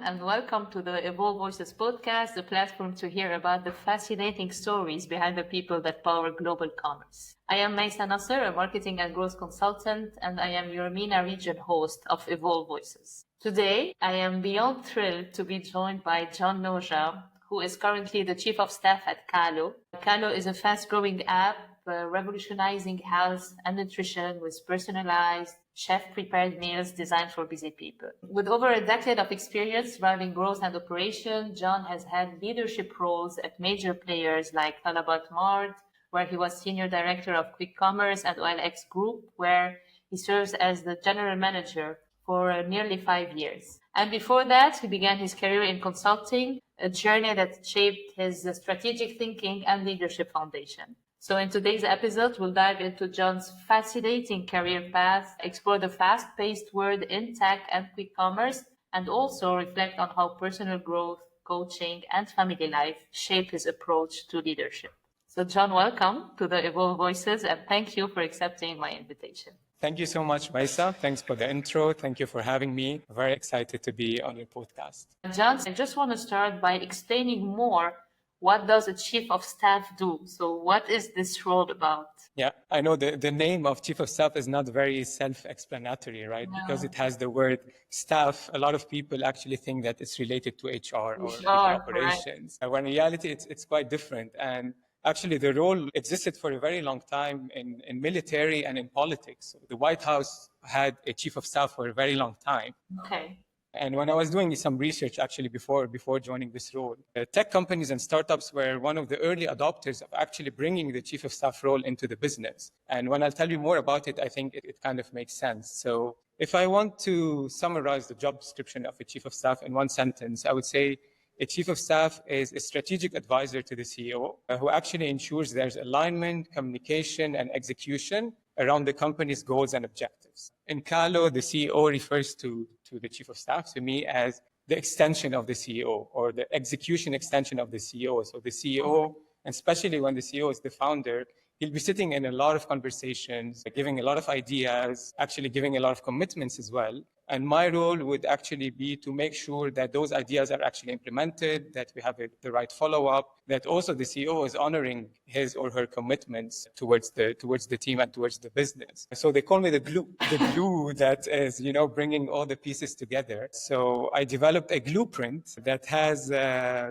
and welcome to the EVOLVE Voices podcast, the platform to hear about the fascinating stories behind the people that power global commerce. I am Mayssa Nasr, a marketing and growth consultant, and I am your MENA region host of EVOLVE Voices. Today, I am beyond thrilled to be joined by John Noja, who is currently the Chief of Staff at Calo. Calo is a fast-growing app revolutionizing health and nutrition with personalized, chef-prepared meals designed for busy people. With over a decade of experience driving growth and operation, John has had leadership roles at major players like tMart, where he was Senior Director of Quick Commerce, and OLX Group, where he serves as the General Manager for nearly 5 years. And before that, he began his career in consulting, a journey that shaped his strategic thinking and leadership foundation. So in today's episode, we'll dive into John's fascinating career path, explore the fast-paced world in tech and quick commerce, and also reflect on how personal growth, coaching, and family life shape his approach to leadership. So John, welcome to the EVOLVE Voices, and thank you for accepting my invitation. Thank you so much, Mayssa. Thanks for the intro. Thank you for having me. Very excited to be on your podcast. John, I just want to start by explaining more. What does a chief of staff do? So what is this role about? Yeah, I know the name of chief of staff is not very self-explanatory, right? No. Because it has the word staff. A lot of people actually think that it's related to HR or people operations. Right. When in reality, it's quite different. And actually, the role existed for a very long time in military and in politics. The White House had a chief of staff for a very long time. Okay. And when I was doing some research actually before joining this role, tech companies and startups were one of the early adopters of actually bringing the chief of staff role into the business. And when I'll tell you more about it, I think it kind of makes sense. So if I want to summarize the job description of a chief of staff in one sentence, I would say a chief of staff is a strategic advisor to the CEO who actually ensures there's alignment, communication, and execution around the company's goals and objectives. In Calo, the CEO refers to the chief of staff, to me, as the extension of the CEO or the execution extension of the CEO. So the CEO, and especially when the CEO is the founder, he'll be sitting in a lot of conversations, giving a lot of ideas, actually giving a lot of commitments as well. And my role would actually be to make sure that those ideas are actually implemented, that we have the right follow-up, that also the CEO is honoring his or her commitments towards the team and towards the business. So they call me the glue that is, bringing all the pieces together. So I developed a blueprint that has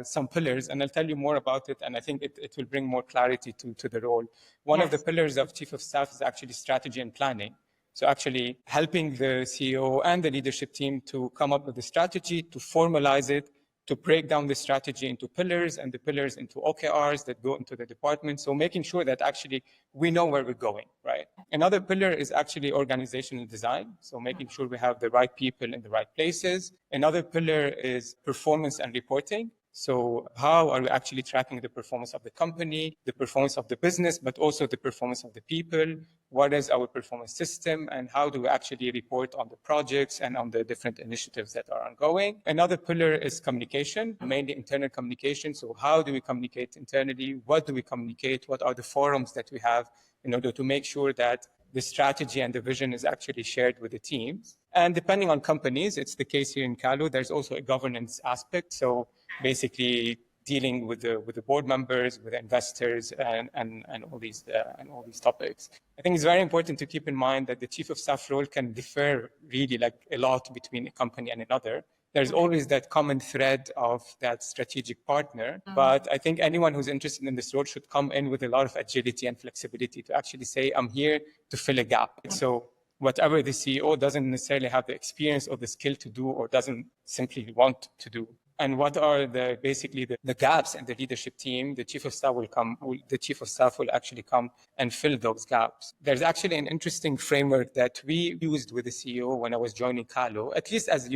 some pillars, and I'll tell you more about it, and I think it will bring more clarity to the role. One of the pillars of Chief of Staff is actually strategy and planning. So actually helping the CEO and the leadership team to come up with a strategy, to formalize it, to break down the strategy into pillars and the pillars into OKRs that go into the department. So making sure that actually we know where we're going, right? Another pillar is actually organizational design. So making sure we have the right people in the right places. Another pillar is performance and reporting. So how are we actually tracking the performance of the company, the performance of the business, but also the performance of the people? What is our performance system, and how do we actually report on the projects and on the different initiatives that are ongoing? Another pillar is communication, mainly internal communication. So how do we communicate internally? What do we communicate? What are the forums that we have in order to make sure that the strategy and the vision is actually shared with the teams? And depending on companies, it's the case here in Calo, there's also a governance aspect. So basically dealing with the board members, with investors, and all these topics. I think it's very important to keep in mind that the chief of staff role can differ really like a lot between a company and another. There's always that common thread of that strategic partner. But I think anyone who's interested in this role should come in with a lot of agility and flexibility to actually say, I'm here to fill a gap. So whatever the CEO doesn't necessarily have the experience or the skill to do or doesn't simply want to do. And what are the gaps in the leadership team? The chief of staff will actually come and fill those gaps. There's actually an interesting framework that we used with the CEO when I was joining Calo, at least as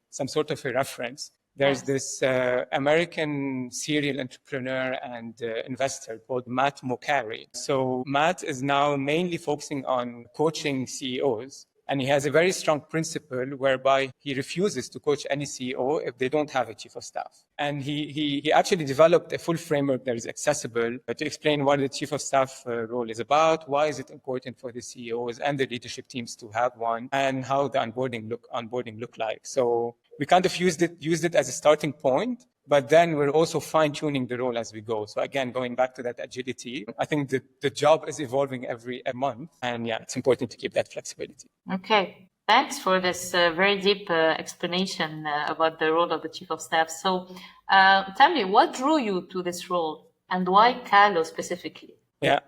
some sort of a reference. There's this American serial entrepreneur and investor called Matt Mocari. So Matt is now mainly focusing on coaching CEOs And he has a very strong principle whereby he refuses to coach any CEO if they don't have a chief of staff. And he actually developed a full framework that is accessible to explain what the chief of staff role is about, why is it important for the CEOs and the leadership teams to have one, and how the onboarding look like. So we kind of used it as a starting point, but then we're also fine-tuning the role as we go. So again, going back to that agility, I think the job is evolving every month. And yeah, it's important to keep that flexibility. Okay. Thanks for this very deep explanation about the role of the chief of staff. So tell me, what drew you to this role and why Calo specifically? Yeah.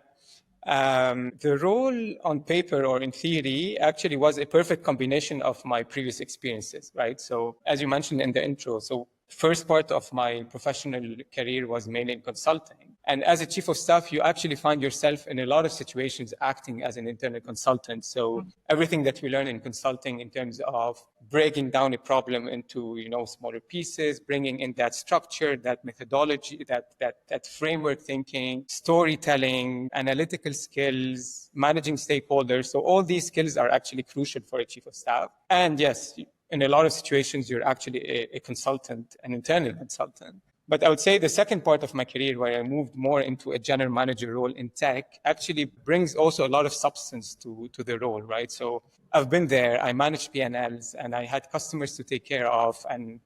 The role on paper or in theory actually was a perfect combination of my previous experiences, right? So as you mentioned in the intro, so first part of my professional career was mainly in consulting. And as a chief of staff, you actually find yourself in a lot of situations acting as an internal consultant. So everything that we learn in consulting in terms of breaking down a problem into, smaller pieces, bringing in that structure, that methodology, that framework thinking, storytelling, analytical skills, managing stakeholders. So all these skills are actually crucial for a chief of staff. And yes, in a lot of situations, you're actually a consultant, an internal consultant. But I would say the second part of my career, where I moved more into a general manager role in tech, actually brings also a lot of substance to the role, right? So I've been there, I managed P&Ls, and I had customers to take care of, and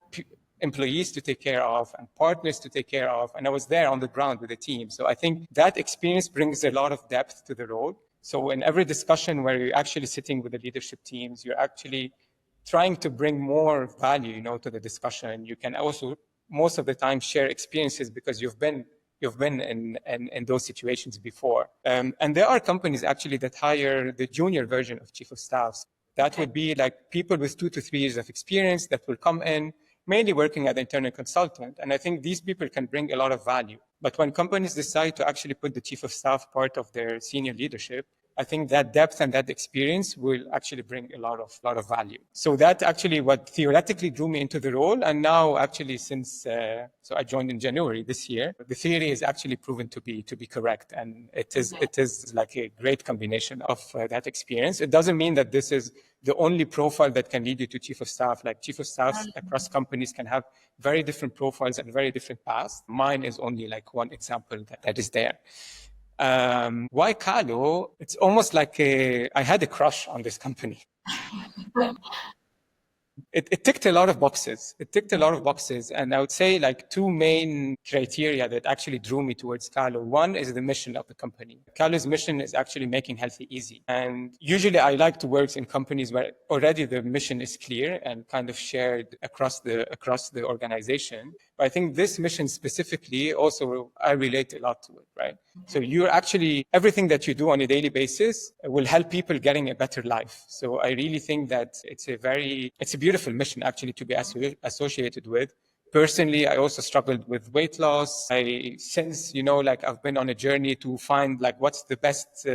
employees to take care of, and partners to take care of, and I was there on the ground with the team. So I think that experience brings a lot of depth to the role. So in every discussion where you're actually sitting with the leadership teams, you're actually trying to bring more value, to the discussion. You can also most of the time share experiences because you've been in those situations before. And there are companies actually that hire the junior version of chief of staffs. That would be like people with 2 to 3 years of experience that will come in, mainly working as an internal consultant. And I think these people can bring a lot of value. But when companies decide to actually put the chief of staff part of their senior leadership, I think that depth and that experience will actually bring a lot of value. So that actually what theoretically drew me into the role. And now actually since, so I joined in January this year, the theory is actually proven to be correct. And it is like a great combination of that experience. It doesn't mean that this is the only profile that can lead you to chief of staff. Like chief of staffs across companies can have very different profiles and very different paths. Mine is only like one example that is there. Why Calo? It's almost like I had a crush on this company. It ticked a lot of boxes. And I would say like 2 main criteria that actually drew me towards Calo. One is the mission of the company. Calo's mission is actually making healthy easy. And usually I like to work in companies where already the mission is clear and kind of shared across the organization. But I think this mission specifically also I relate a lot to it, right? So you're actually, everything that you do on a daily basis will help people getting a better life. So I really think that it's a beautiful mission actually to be associated with. Personally, I also struggled with weight loss. Since, I've been on a journey to find like what's the best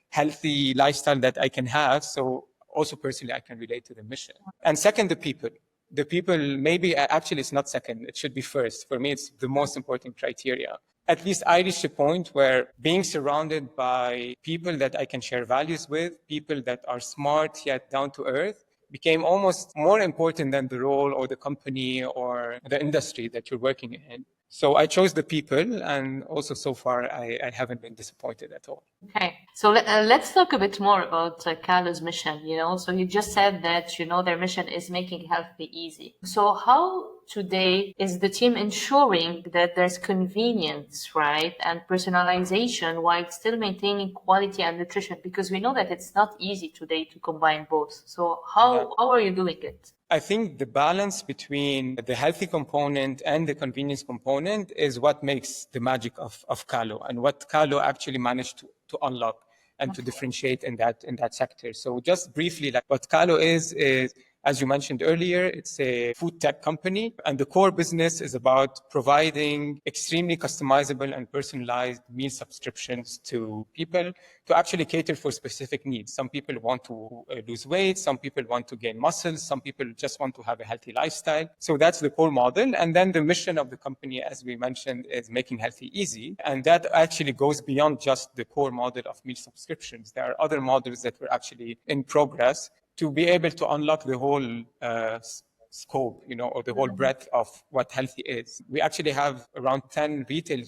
healthy lifestyle that I can have. So also personally, I can relate to the mission. And second, the people. The people, maybe actually it's not second, it should be first. For me, it's the most important criteria. At least I reached a point where being surrounded by people that I can share values with, people that are smart yet down to earth, became almost more important than the role or the company or the industry that you're working in. So I chose the people, and also so far I haven't been disappointed at all. Okay, so let's talk a bit more about Calo's mission. So you just said that their mission is making healthy easy. So how today is the team ensuring that there's convenience, right, and personalization while still maintaining quality and nutrition? Because we know that it's not easy today to combine both. So how are you doing it? I think the balance between the healthy component and the convenience component is what makes the magic of Calo, and what Calo actually managed to unlock and to differentiate in that sector. So just briefly, like what Calo is, as you mentioned earlier, it's a food tech company, and the core business is about providing extremely customizable and personalized meal subscriptions to people to actually cater for specific needs. Some people want to lose weight, some people want to gain muscles, some people just want to have a healthy lifestyle. So that's the core model. And then the mission of the company, as we mentioned, is making healthy easy. And that actually goes beyond just the core model of meal subscriptions. There are other models that were actually in progress to be able to unlock the whole scope, or the whole breadth of what healthy is. We actually have around 10 retail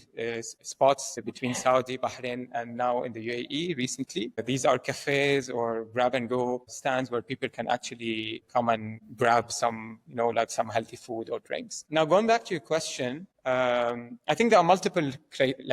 spots between Saudi, Bahrain, and now in the UAE recently. These are cafes or grab and go stands where people can actually come and grab some, like some healthy food or drinks. Now, going back to your question, I think there are multiple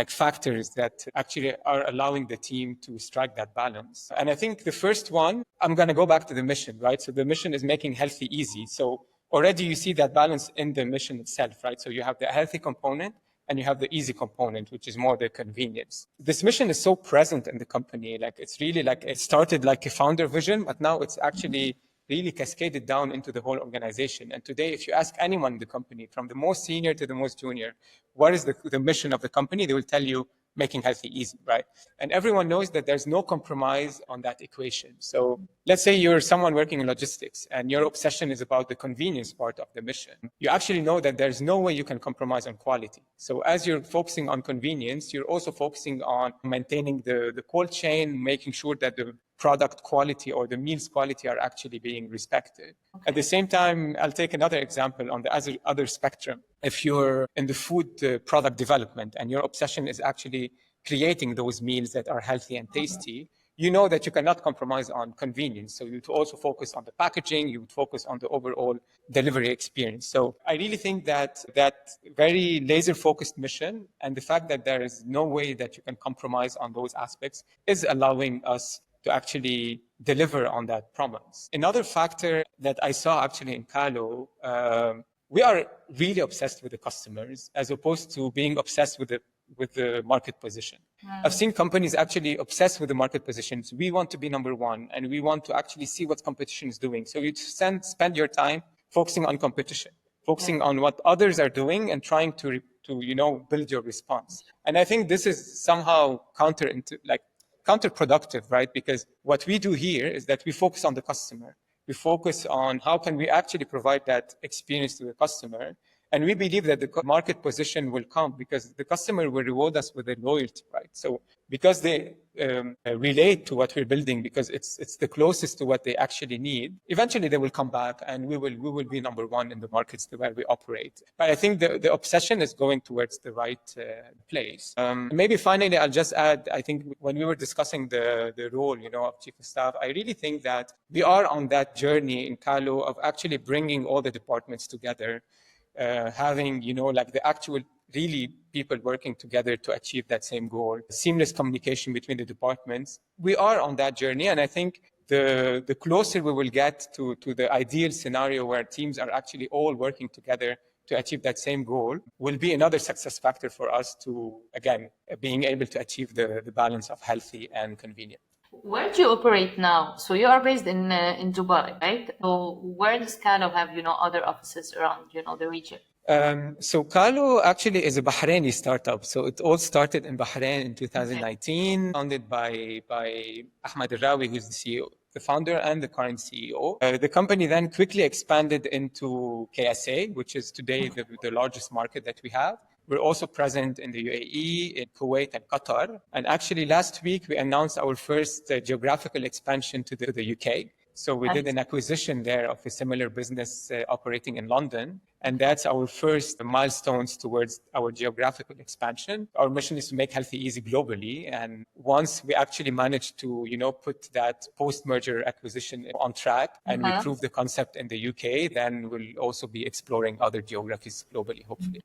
factors that actually are allowing the team to strike that balance. And I think the first one, I'm going to go back to the mission, right? So the mission is making healthy easy. So already you see that balance in the mission itself, right? So you have the healthy component and you have the easy component, which is more the convenience. This mission is so present in the company. It's really it started like a founder vision, but now it's actually really cascaded down into the whole organization. And today, if you ask anyone in the company, from the most senior to the most junior, what is the mission of the company, they will tell you making healthy easy, right? And everyone knows that there's no compromise on that equation. So let's say you're someone working in logistics and your obsession is about the convenience part of the mission. You actually know that there's no way you can compromise on quality. So as you're focusing on convenience, you're also focusing on maintaining the cold chain, making sure that the product quality or the meals quality are actually being respected. Okay. At the same time, I'll take another example on the other spectrum. If you're in the food product development and your obsession is actually creating those meals that are healthy and tasty, you know that you cannot compromise on convenience. So you would also focus on the packaging, you would focus on the overall delivery experience. So I really think that very laser-focused mission and the fact that there is no way that you can compromise on those aspects is allowing us to actually deliver on that promise. Another factor that I saw actually in Calo, we are really obsessed with the customers as opposed to being obsessed with the market position. I've seen companies actually obsessed with the market positions. We want to be number one and we want to actually see what competition is doing. So you spend your time focusing on competition, focusing on what others are doing and trying to build your response. And I think this is somehow counterproductive, right? Because what we do here is that we focus on the customer. We focus on how can we actually provide that experience to the customer. And we believe that the market position will come because the customer will reward us with their loyalty, right? So because they relate to what we're building, because it's the closest to what they actually need, eventually they will come back and we will be number one in the markets where we operate. But I think the obsession is going towards the right place. Maybe finally, I'll just add, I think when we were discussing the role, of chief of staff, I really think that we are on that journey in Calo of actually bringing all the departments together. Having, the actual really people working together to achieve that same goal, seamless communication between the departments. We are on that journey. And I think the closer we will get to the ideal scenario where teams are actually all working together to achieve that same goal will be another success factor for us to, again, being able to achieve the balance of healthy and convenient. Where do you operate now? So you are based in Dubai, right? So where does Calo have, other offices around, the region? So Calo actually is a Bahraini startup. So it all started in Bahrain in 2019, founded by Ahmed Rawi, who's the CEO, the founder and the current CEO. The company then quickly expanded into KSA, which is today the largest market that we have. We're also present in the UAE, in Kuwait, and Qatar. And actually, last week, we announced our first geographical expansion to the UK. So we did an acquisition there of a similar business operating in London. And that's our first milestones towards our geographical expansion. Our mission is to make healthy easy globally. And once we actually manage to, put that post-merger acquisition on track and we prove the concept in the UK, then we'll also be exploring other geographies globally, hopefully.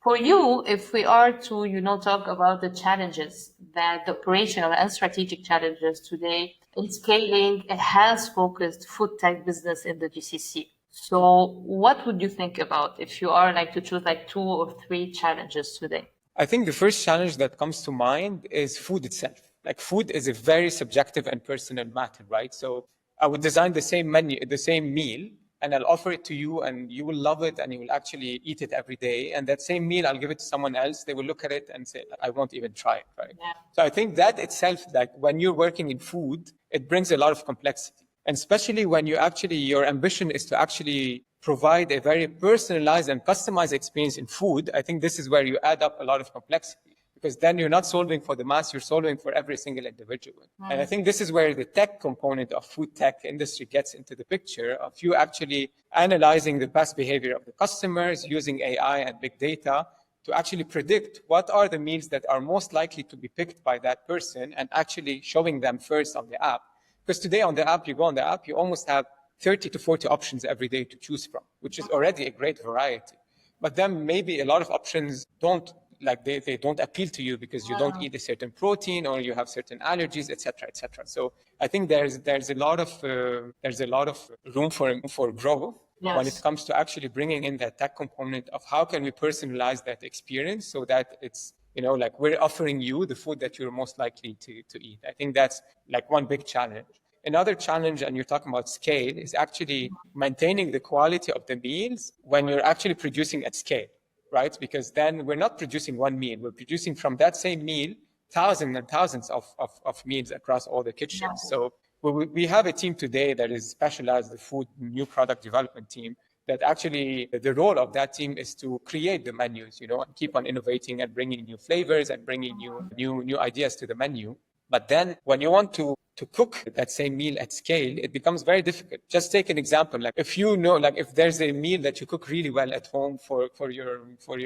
For you, if we are to, talk about the challenges, that the operational and strategic challenges today in scaling a health-focused food tech business in the GCC. So what would you think about if you are to choose 2 or 3 challenges today? I think the first challenge that comes to mind is food itself. Food is a very subjective and personal matter, right? So I would design the same menu, the same meal, and I'll offer it to you and you will love it and you will actually eat it every day. And that same meal, I'll give it to someone else. They will look at it and say, I won't even try it, right? Yeah. So I think that itself, when you're working in food, it brings a lot of complexity. And especially when your ambition is to actually provide a very personalized and customized experience in food, I think this is where you add up a lot of complexity. because then you're not solving for the mass, you're solving for every single individual. And I think this is where the tech component of food tech industry gets into the picture, of you actually analyzing the past behavior of the customers, using AI and big data to actually predict what are the meals that are most likely to be picked by that person, and actually showing them first on the app. Because today on the app, you go on the app, you almost have 30 to 40 options every day to choose from, which is already a great variety. But then maybe a lot of options don't, like they don't appeal to you because you don't eat a certain protein or you have certain allergies, etc., etc. So I think there's a lot of room for growth when it comes to actually bringing in that tech component of how can we personalize that experience so that it's, like we're offering you the food that you're most likely to eat. I think that's like one big challenge. Another challenge, and you're talking about scale, is actually maintaining the quality of the meals when you're actually producing at scale, right? Because then we're not producing one meal. We're producing from that same meal thousands and thousands of meals across all the kitchens. So we have a team today that is specialized, the food new product development team, that actually the role of that team is to create the menus, and keep on innovating and bringing new flavors and bringing new ideas to the menu. But then when you want to cook that same meal at scale, it becomes very difficult. Just take an example. Like if if there's a meal that you cook really well at home for your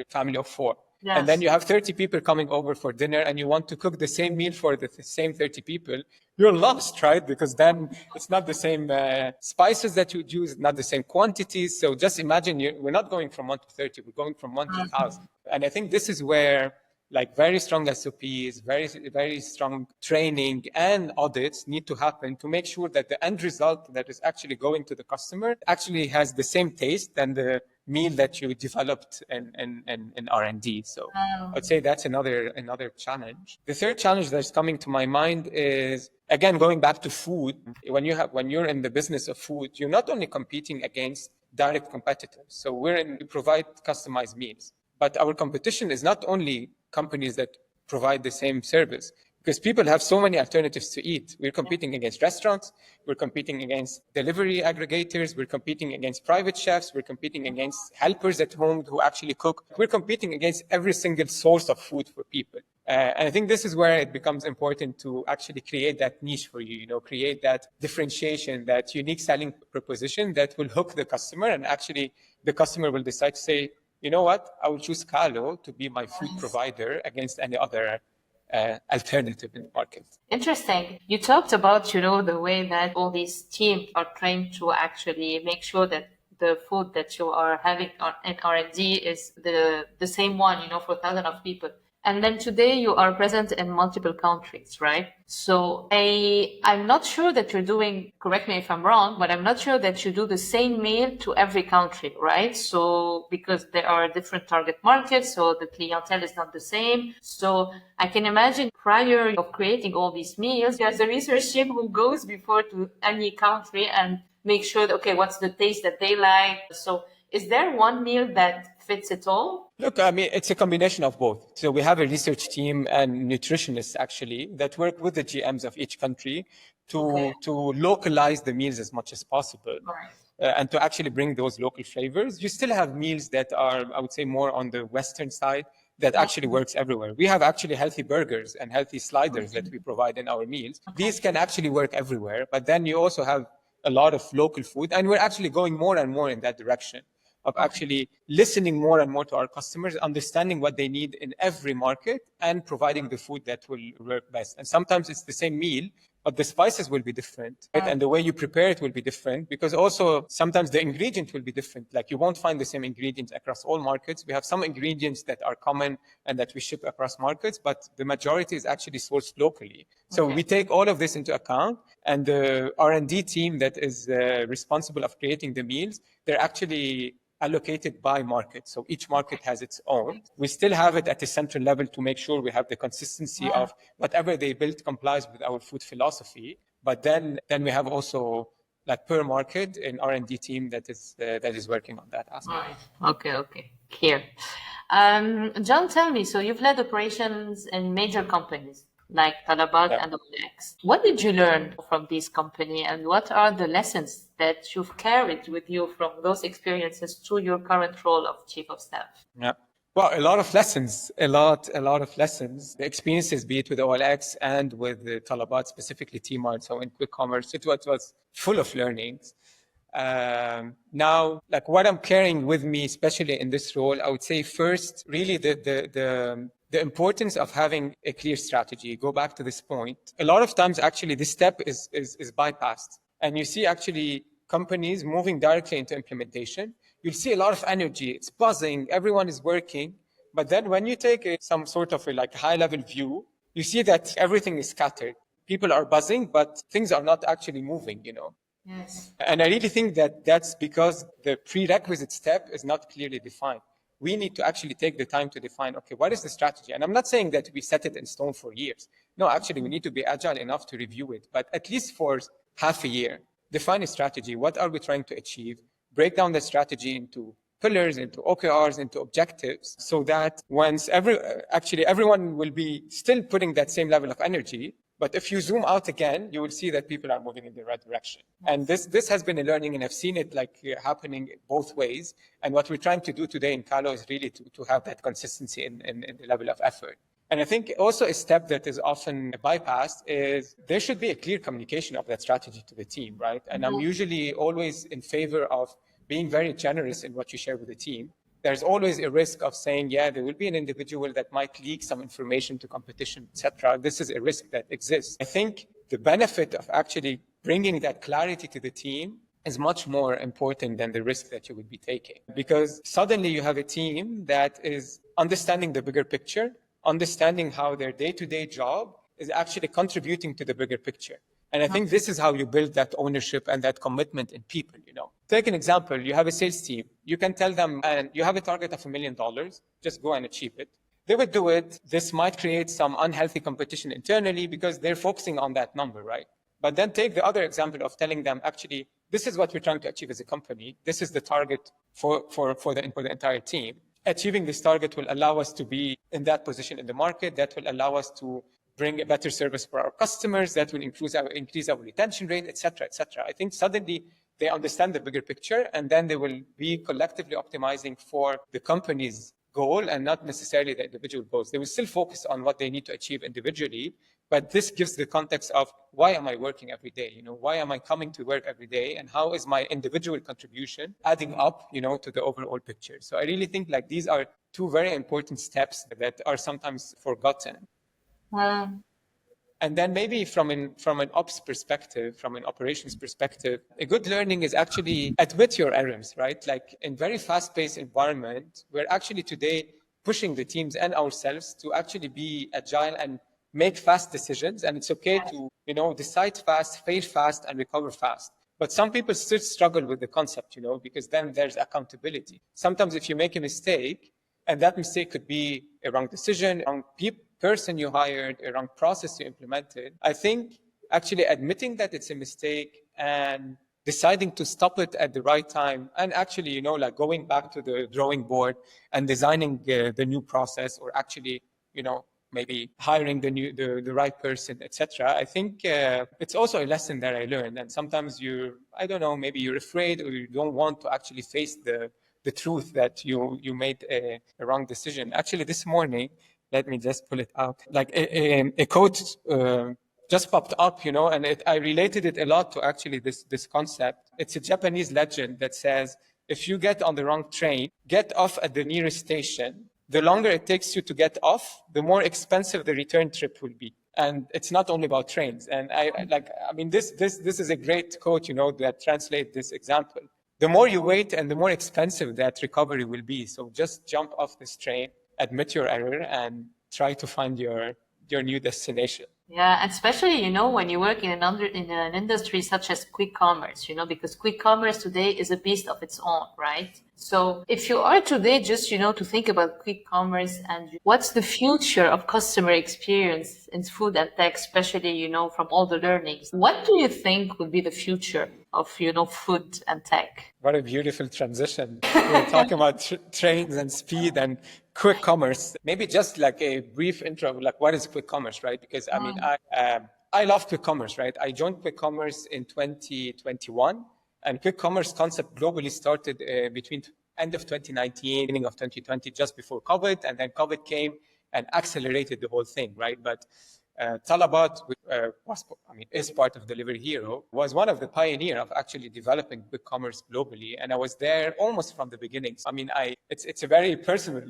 family of 4, and then you have 30 people coming over for dinner and you want to cook the same meal for the same 30 people, you're lost, right? Because then it's not the same spices that you use, not the same quantities. So just imagine we're not going from 1 to 30, we're going from 1 to 1,000. And I think this is where very strong SOPs, very strong training and audits need to happen to make sure that the end result that is actually going to the customer actually has the same taste than the meal that you developed in R&D. So I'd say that's another challenge. The third challenge that's coming to my mind is, again, going back to food. When you're in the business of food, you're not only competing against direct competitors. So we provide customized meals, but our competition is not only companies that provide the same service, because people have so many alternatives to eat. We're competing against restaurants, we're competing against delivery aggregators, we're competing against private chefs, we're competing against helpers at home who actually cook. We're competing against every single source of food for people. And I think this is where it becomes important to actually create that niche for you, create that differentiation, that unique selling proposition that will hook the customer, and actually the customer will decide to say, you know what, I will choose Calo to be my food provider against any other alternative in the market. Interesting. You talked about, the way that all these teams are trained to actually make sure that the food that you are having in R&D is the same one, for thousands of people. And then today you are present in multiple countries, right? So I'm not sure that you're doing, correct me if I'm wrong, but I'm not sure that you do the same meal to every country, right? So because there are different target markets, so the clientele is not the same. So I can imagine prior of creating all these meals, there's a research team who goes before to any country and make sure that, okay, what's the taste that they like? So is there one meal that fits it all? Look, I mean, it's a combination of both. So we have a research team and nutritionists actually that work with the GMs of each country to localize the meals as much as possible. Right. And to actually bring those local flavors. You still have meals that are, I would say, more on the Western side that actually works everywhere. We have actually healthy burgers and healthy sliders that we provide in our meals. These can actually work everywhere, but then you also have a lot of local food, and we're actually going more and more in that direction of actually listening more and more to our customers, understanding what they need in every market, and providing the food that will work best. And sometimes it's the same meal, but the spices will be different, right? And the way you prepare it will be different, because also sometimes the ingredient will be different. Like you won't find the same ingredients across all markets. We have some ingredients that are common and that we ship across markets, but the majority is actually sourced locally. So we take all of this into account, and the R&D team that is responsible of creating the meals, they're actually allocated by market. So each market has its own. We still have it at a central level to make sure we have the consistency of whatever they build complies with our food philosophy. But then we have also like per market an R&D team that is working on that aspect. Okay. Here. John, tell me, so you've led operations in major companies like Talabat and OLX. What did you learn from these companies, and what are the lessons that you've carried with you from those experiences to your current role of Chief of Staff? Yeah. Well, a lot of lessons, a lot of lessons. The experiences, be it with OLX and with the Talabat, specifically tMart, so in quick commerce, it was full of learnings. Now, like what I'm carrying with me, especially in this role, I would say first, really the importance of having a clear strategy. Go back to this point. A lot of times, actually, this step is bypassed, and you see actually companies moving directly into implementation. You'll see a lot of energy. It's buzzing. Everyone is working. But then when you take some sort of like high-level view, you see that everything is scattered. People are buzzing, but things are not actually moving, Yes. And I really think that that's because the prerequisite step is not clearly defined. We need to actually take the time to define, okay, what is the strategy? And I'm not saying that we set it in stone for years. No, actually, we need to be agile enough to review it, but at least for half a year, define a strategy. What are we trying to achieve? Break down the strategy into pillars, into OKRs, into objectives, so that once everyone will be still putting that same level of energy. But if you zoom out again, you will see that people are moving in the right direction. And this has been a learning, and I've seen it happening both ways. And what we're trying to do today in Calo is really to have that consistency in the level of effort. And I think also a step that is often bypassed is there should be a clear communication of that strategy to the team, right? And I'm usually always in favor of being very generous in what you share with the team. There's always a risk of saying, yeah, there will be an individual that might leak some information to competition, etc. This is a risk that exists. I think the benefit of actually bringing that clarity to the team is much more important than the risk that you would be taking. Because suddenly you have a team that is understanding the bigger picture, understanding how their day-to-day job is actually contributing to the bigger picture. And I think this is how you build that ownership and that commitment in people, Take an example. You have a sales team. You can tell them, and you have a target of $1 million, just go and achieve it. They would do it. This might create some unhealthy competition internally because they're focusing on that number, right? But then take the other example of telling them, actually, this is what we're trying to achieve as a company. This is the target for the entire team. Achieving this target will allow us to be in that position in the market. That will allow us to bring a better service for our customers. That will increase our retention rate, et cetera, et cetera. I think suddenly they understand the bigger picture, and then they will be collectively optimizing for the company's goal and not necessarily the individual goals. They will still focus on what they need to achieve individually, but this gives the context of why am I working every day? Why am I coming to work every day? And how is my individual contribution adding up, to the overall picture? So I really think these are two very important steps that are sometimes forgotten. And then maybe from an ops perspective, from an operations perspective, a good learning is actually admit your errors, right? Like in very fast-paced environment, we're actually today pushing the teams and ourselves to actually be agile and make fast decisions. And it's okay to, decide fast, fail fast, and recover fast. But some people still struggle with the concept, because then there's accountability. Sometimes if you make a mistake, and that mistake could be a wrong decision, wrong person you hired, a wrong process you implemented. I think actually admitting that it's a mistake and deciding to stop it at the right time, and actually, going back to the drawing board and designing the new process, or actually, maybe hiring the right person, etc. I think it's also a lesson that I learned. And sometimes maybe you're afraid, or you don't want to actually face the truth that you made a wrong decision. Actually, this morning, let me just pull it out. Like a quote just popped up, and I related it a lot to actually this concept. It's a Japanese legend that says, if you get on the wrong train, get off at the nearest station. The longer it takes you to get off, the more expensive the return trip will be. And it's not only about trains. And this is a great quote, that translates this example. The more you wait and the more expensive that recovery will be. So just jump off this train, admit your error, and try to find your new destination. Yeah, and especially, when you work in an industry such as quick commerce, because quick commerce today is a beast of its own, right? So if you are today just, to think about quick commerce and what's the future of customer experience in food and tech, especially, from all the learnings, what do you think would be the future of, food and tech? What a beautiful transition. We're talking about trains and speed and quick commerce. Maybe just like a brief intro of what is quick commerce, right? Because I love quick commerce, right? I joined quick commerce in 2021, and quick commerce concept globally started between end of 2019, beginning of 2020, just before COVID, and then COVID came and accelerated the whole thing, right? But Talabat, is part of Delivery Hero, was one of the pioneers of actually developing quick commerce globally, and I was there almost from the beginning. I mean, it's a very personal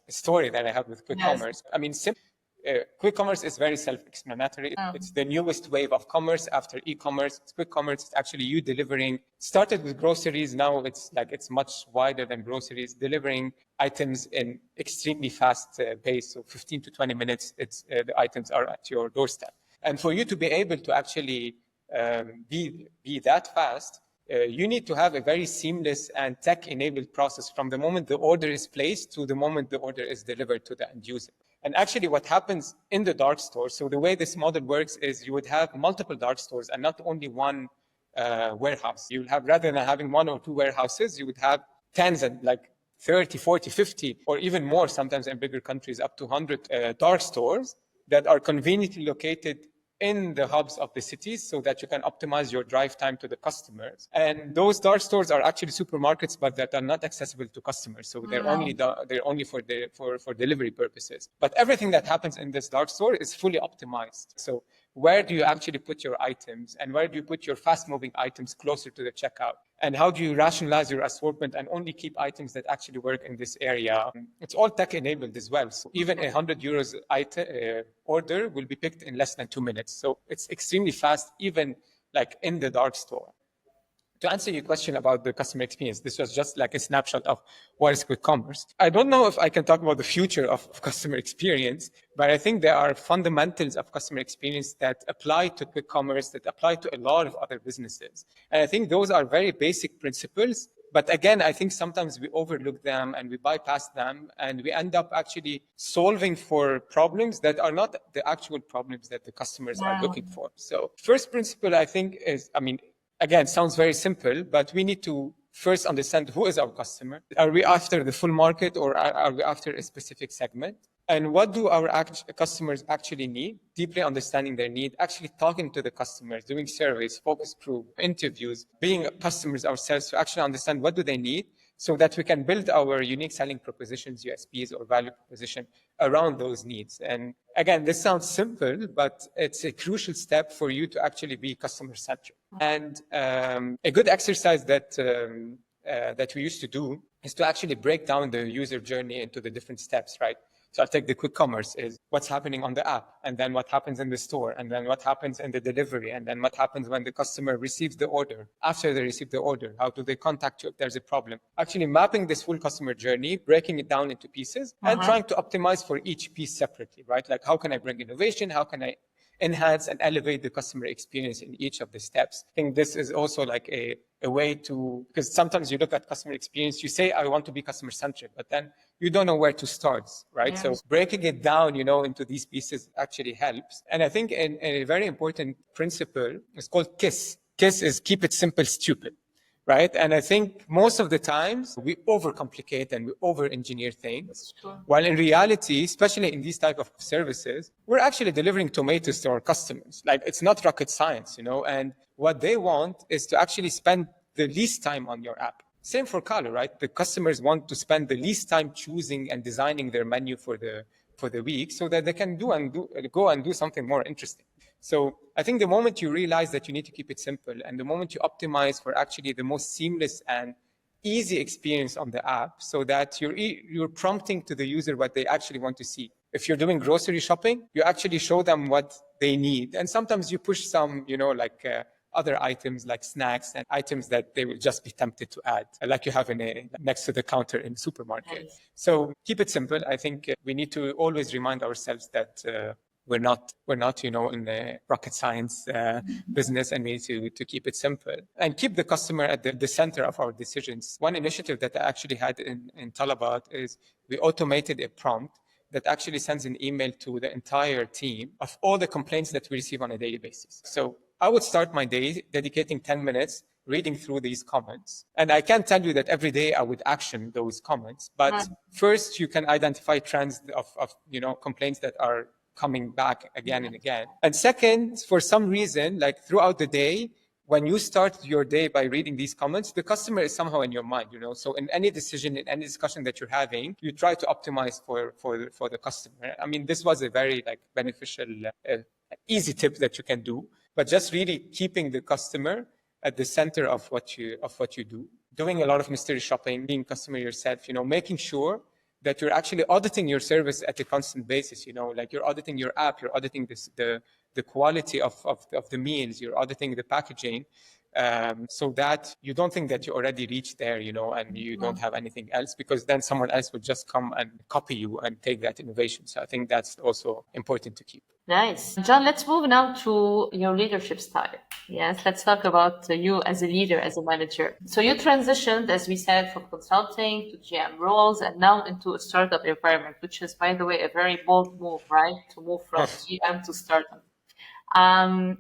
story that I have with quick commerce. I mean, quick commerce is very self-explanatory. It's the newest wave of commerce after e-commerce. Quick commerce is actually you delivering. Started with groceries. Now it's much wider than groceries. Delivering items in extremely fast pace. So 15 to 20 minutes, the items are at your doorstep. And for you to be able to actually be that fast, you need to have a very seamless and tech-enabled process from the moment the order is placed to the moment the order is delivered to the end user. And actually what happens in the dark store, so the way this model works is you would have multiple dark stores and not only one warehouse. You would have, rather than having one or two warehouses, you would have tens and like 30, 40, 50, or even more, sometimes in bigger countries, up to 100 dark stores that are conveniently located in the hubs of the cities so that you can optimize your drive time to the customers. And those dark stores are actually supermarkets, but that are not accessible to customers. So they're only for delivery purposes. But everything that happens in this dark store is fully optimized. So where do you actually put your items, and where do you put your fast-moving items closer to the checkout? And how do you rationalize your assortment and only keep items that actually work in this area? It's all tech-enabled as well. So even a 100 euros order will be picked in less than 2 minutes. So it's extremely fast, even like in the dark store. To answer your question about the customer experience, this was just like a snapshot of what is quick commerce. I don't know if I can talk about the future of customer experience, but I think there are fundamentals of customer experience that apply to quick commerce, that apply to a lot of other businesses. And I think those are very basic principles. But again, I think sometimes we overlook them and we bypass them, and we end up actually solving for problems that are not the actual problems that the customers are looking for. So first principle, I think, is, again, sounds very simple, but we need to first understand who is our customer. Are we after the full market, or are we after a specific segment? And what do our customers actually need? Deeply understanding their need, actually talking to the customers, doing surveys, focus group, interviews, being customers ourselves to actually understand what do they need, so that we can build our unique selling propositions, USPs, or value proposition around those needs. And again, this sounds simple, but it's a crucial step for you to actually be customer-centric. And a good exercise that we used to do is to actually break down the user journey into the different steps, right? So I'll take the quick commerce is what's happening on the app, and then what happens in the store, and then what happens in the delivery, and then what happens when the customer receives the order. After they receive the order, how do they contact you if there's a problem? Actually mapping this full customer journey, breaking it down into pieces, and trying to optimize for each piece separately, right? Like, how can I bring innovation? How can I enhance and elevate the customer experience in each of the steps? I think this is also like a way to, because sometimes you look at customer experience, you say, I want to be customer centric, but then you don't know where to start, right? Yeah. So breaking it down, into these pieces actually helps. And I think a very important principle is called KISS. KISS is keep it simple, stupid. Right? And I think most of the times we overcomplicate and we over-engineer things, while in reality, especially in these type of services, we're actually delivering tomatoes to our customers. Like, it's not rocket science, and what they want is to actually spend the least time on your app. Same for Calo, right? The customers want to spend the least time choosing and designing their menu for the week, so that they can go and do something more interesting. So I think the moment you realize that you need to keep it simple, and the moment you optimize for actually the most seamless and easy experience on the app, so that you're prompting to the user what they actually want to see. If you're doing grocery shopping, you actually show them what they need. And sometimes you push some, other items like snacks and items that they will just be tempted to add, like you have next to the counter in supermarket. Nice. So keep it simple. I think we need to always remind ourselves that we're not, in the rocket science business, and we need to keep it simple and keep the customer at the center of our decisions. One initiative that I actually had in Talabat is we automated a prompt that actually sends an email to the entire team of all the complaints that we receive on a daily basis. So I would start my day dedicating 10 minutes reading through these comments. And I can't tell you that every day I would action those comments, but first you can identify trends of complaints that are coming back again and again. And second, for some reason, like throughout the day, when you start your day by reading these comments, the customer is somehow in your mind, So in any decision, in any discussion that you're having, you try to optimize for the customer. I mean, this was a very beneficial, easy tip that you can do, but just really keeping the customer at the center of what you do. Doing a lot of mystery shopping, being customer yourself, making sure that you're actually auditing your service at a constant basis, you're auditing your app, you're auditing the quality of the meals, you're auditing the packaging, so that you don't think that you already reached there, and you don't have anything else, because then someone else would just come and copy you and take that innovation. So I think that's also important to keep. Nice. John, let's move now to your leadership style. Yes, let's talk about you as a leader, as a manager. So you transitioned, as we said, from consulting to GM roles and now into a startup environment, which is, by the way, a very bold move, right? To move from GM to startup.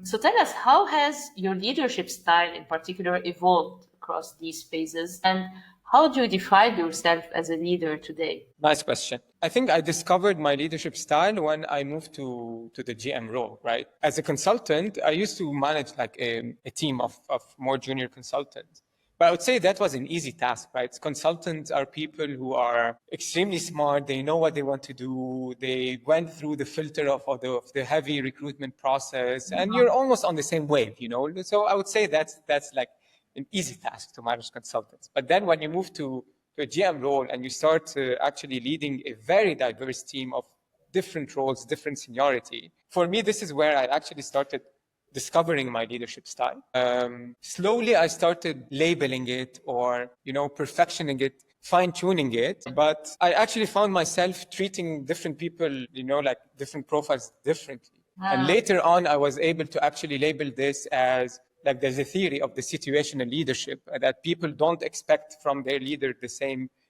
So tell us, how has your leadership style in particular evolved across these phases, and how do you define yourself as a leader today? Nice question. I think I discovered my leadership style when I moved to the GM role, right? As a consultant, I used to manage a team of more junior consultants. But I would say that was an easy task, right? Consultants are people who are extremely smart. They know what they want to do. They went through the filter of the heavy recruitment process, and you're almost on the same wave, So I would say that's an easy task to manage consultants. But then when you move to a GM role and you start actually leading a very diverse team of different roles, different seniority, for me, this is where I actually started discovering my leadership style. Slowly, I started labeling it or, perfectioning it, fine-tuning it. But I actually found myself treating different people, different profiles differently. And later on, I was able to actually label this as there's a theory of the situational leadership that people don't expect from their leader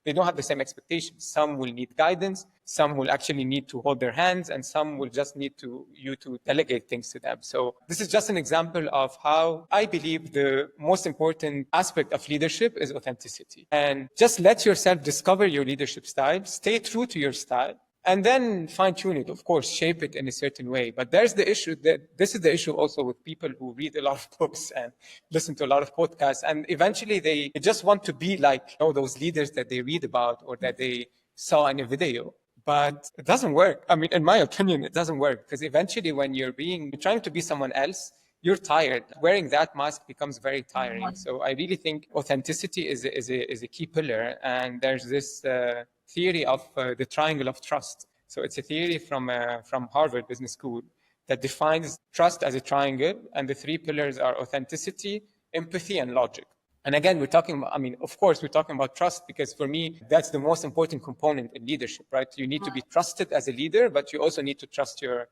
they don't have the same expectations. Some will need guidance, some will actually need to hold their hands, and some will just need you to delegate things to them. So this is just an example of how I believe the most important aspect of leadership is authenticity. And just let yourself discover your leadership style, stay true to your style, and then fine-tune it, of course, shape it in a certain way. But there's the issue that this is the issue also with people who read a lot of books and listen to a lot of podcasts. And eventually they just want to be like those leaders that they read about or that they saw in a video. But it doesn't work. I mean, in my opinion, it doesn't work, because eventually when you're trying to be someone else, you're tired. Wearing that mask becomes very tiring. So I really think authenticity is a key pillar. And there's this theory of the triangle of trust. So it's a theory from Harvard Business School that defines trust as a triangle, and the three pillars are authenticity, empathy, and logic. And again, of course, we're talking about trust, because for me, that's the most important component in leadership, right? You need to be trusted as a leader, but you also need to trust your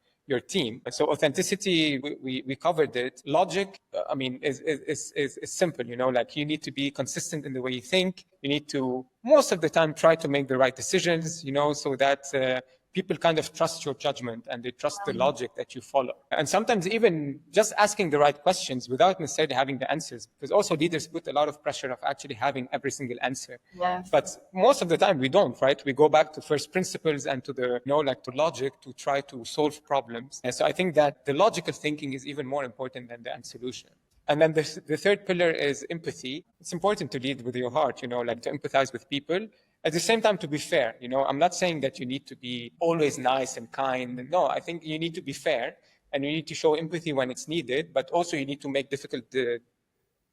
team. So authenticity, we covered it. Logic, is simple, you need to be consistent in the way you think. You need to, most of the time, try to make the right decisions, so that people kind of trust your judgment and they trust the logic that you follow. And sometimes even just asking the right questions without necessarily having the answers, because also leaders put a lot of pressure of actually having every single answer. Yes. But most of the time we don't, right? We go back to first principles and to to logic to try to solve problems. And so I think that the logical thinking is even more important than the end solution. And then the third pillar is empathy. It's important to lead with your heart, to empathize with people. At the same time, to be fair, I'm not saying that you need to be always nice and kind. No, I think you need to be fair and you need to show empathy when it's needed, but also you need to make difficult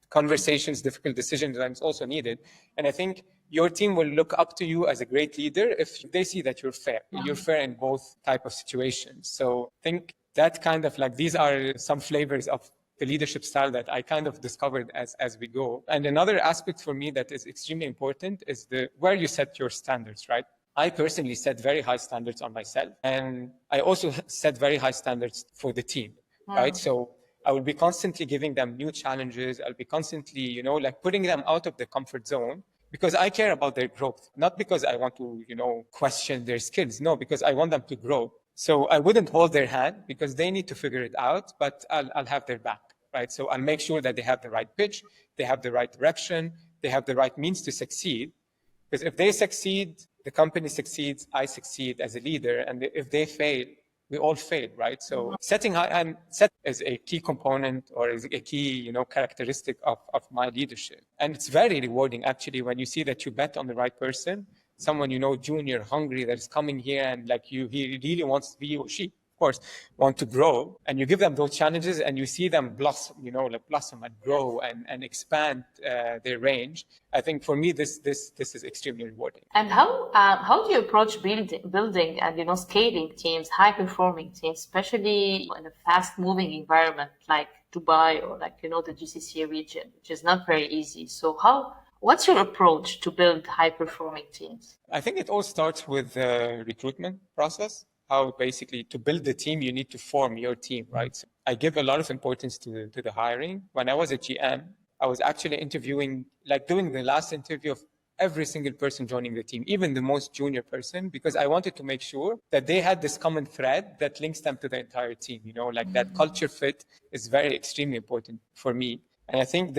conversations, difficult decisions when it's also needed. And I think your team will look up to you as a great leader if they see that you're fair. You're fair in both type of situations. So I think that kind of these are some flavors of the leadership style that I kind of discovered as we go. And another aspect for me that is extremely important is where you set your standards, right? I personally set very high standards on myself, and I also set very high standards for the team, right? So I will be constantly giving them new challenges. I'll be constantly, putting them out of the comfort zone, because I care about their growth, not because I want to, question their skills. No, because I want them to grow. So I wouldn't hold their hand because they need to figure it out, but I'll have their back, right? So I'll make sure that they have the right pitch, they have the right direction, they have the right means to succeed. Because if they succeed, the company succeeds, I succeed as a leader. And if they fail, we all fail, right? So setting high and set is a key component or is a key, characteristic of my leadership. And it's very rewarding actually when you see that you bet on the right person, someone, junior, hungry, that is coming here and he really wants to be, or she, of course, want to grow, and you give them those challenges and you see them blossom, blossom and grow and expand their range. I think for me, this is extremely rewarding. And how do you approach building and scaling teams, high performing teams, especially in a fast moving environment like Dubai or the GCC region, which is not very easy. So what's your approach to build high performing teams? I think it all starts with the recruitment process. How basically to build the team, you need to form your team, right? So I give a lot of importance to the hiring. When I was a GM, I was actually interviewing, doing the last interview of every single person joining the team, even the most junior person, because I wanted to make sure that they had this common thread that links them to the entire team. That culture fit is very extremely important for me. And I think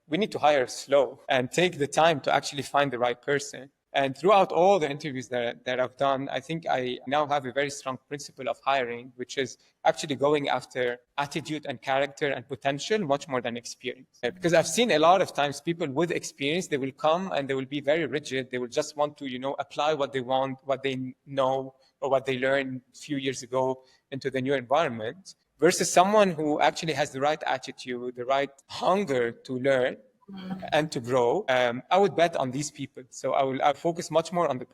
we need to hire slow and take the time to actually find the right person. And throughout all the interviews that I've done, I think I now have a very strong principle of hiring, which is actually going after attitude and character and potential much more than experience. Because I've seen a lot of times people with experience, they will come and they will be very rigid. They will just want to, apply what they want, what they know, or what they learned a few years ago into the new environment, versus someone who actually has the right attitude, the right hunger to learn and to grow. I would bet on these people. So I'll focus much more on the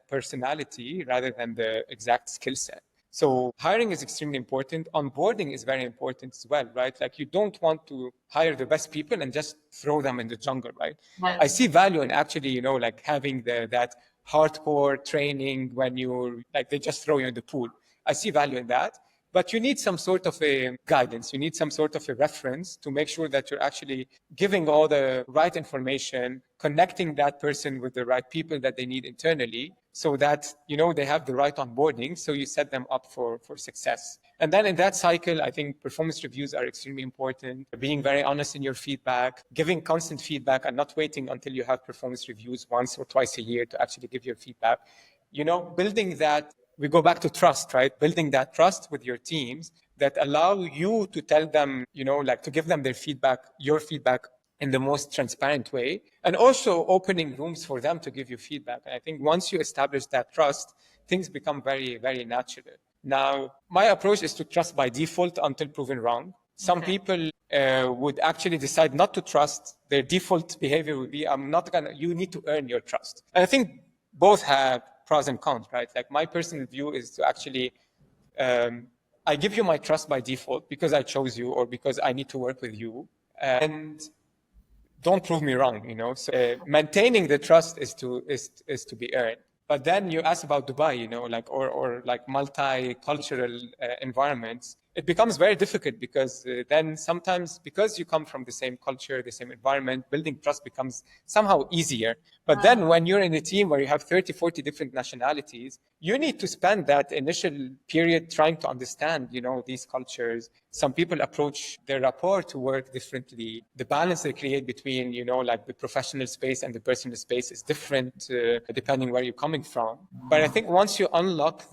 personality rather than the exact skill set. So hiring is extremely important. Onboarding is very important as well, right? You don't want to hire the best people and just throw them in the jungle, right? I see value in actually, having that hardcore training when they just throw you in the pool. I see value in that. But you need some sort of a guidance. You need some sort of a reference to make sure that you're actually giving all the right information, connecting that person with the right people that they need internally so that, they have the right onboarding. So you set them up for success. And then in that cycle, I think performance reviews are extremely important. Being very honest in your feedback, giving constant feedback and not waiting until you have performance reviews once or twice a year to actually give your feedback. Building that. We go back to trust, right? Building that trust with your teams that allow you to tell them, to give them your feedback in the most transparent way, and also opening rooms for them to give you feedback. And I think once you establish that trust, things become very, very natural. Now, my approach is to trust by default until proven wrong. Some people would actually decide not to trust. Their default behavior would be, you need to earn your trust. And I think both have pros and cons, right? My personal view is to actually, I give you my trust by default because I chose you or because I need to work with you, and don't prove me wrong, So maintaining the trust is to be earned. But then you ask about Dubai, or multicultural environments. It becomes very difficult because then sometimes because you come from the same culture, the same environment, building trust becomes somehow easier. But then when you're in a team where you have 30, 40 different nationalities, you need to spend that initial period trying to understand, these cultures. Some people approach their rapport to work differently. The balance they create between, the professional space and the personal space is different depending where you're coming from. But I think once you unlock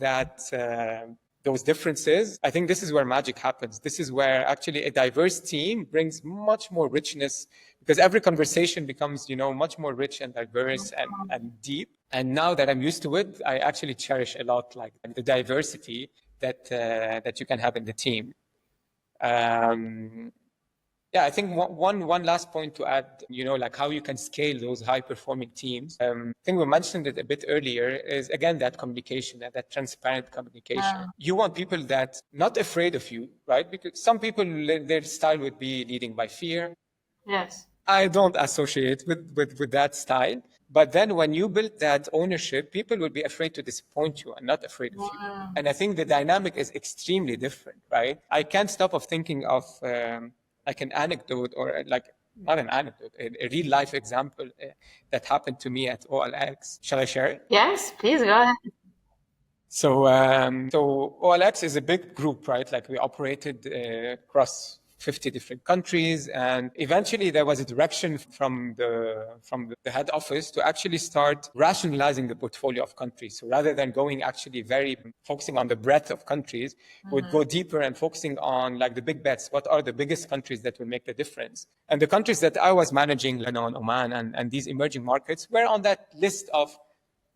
those differences, I think this is where magic happens. This is where actually a diverse team brings much more richness because every conversation becomes, much more rich and diverse and deep. And now that I'm used to it, I actually cherish a lot the diversity that you can have in the team. I think one last point to add, how you can scale those high performing teams. I think we mentioned it a bit earlier is again, that communication, that transparent communication. You want people that not afraid of you, right? Because some people, their style would be leading by fear. Yes. I don't associate with that style. But then when you build that ownership, people will be afraid to disappoint you and not afraid of you. And I think the dynamic is extremely different, right? I can't stop of thinking of an anecdote or not an anecdote, a real life example that happened to me at OLX. Shall I share it? Yes, please go ahead. So OLX is a big group, right? We operated across 50 different countries. And eventually there was a direction from the head office to actually start rationalizing the portfolio of countries. So rather than going actually very focusing on the breadth of countries, would go deeper and focusing on like the big bets. What are the biggest countries that will make the difference? And the countries that I was managing, Lebanon, Oman, and these emerging markets were on that list of,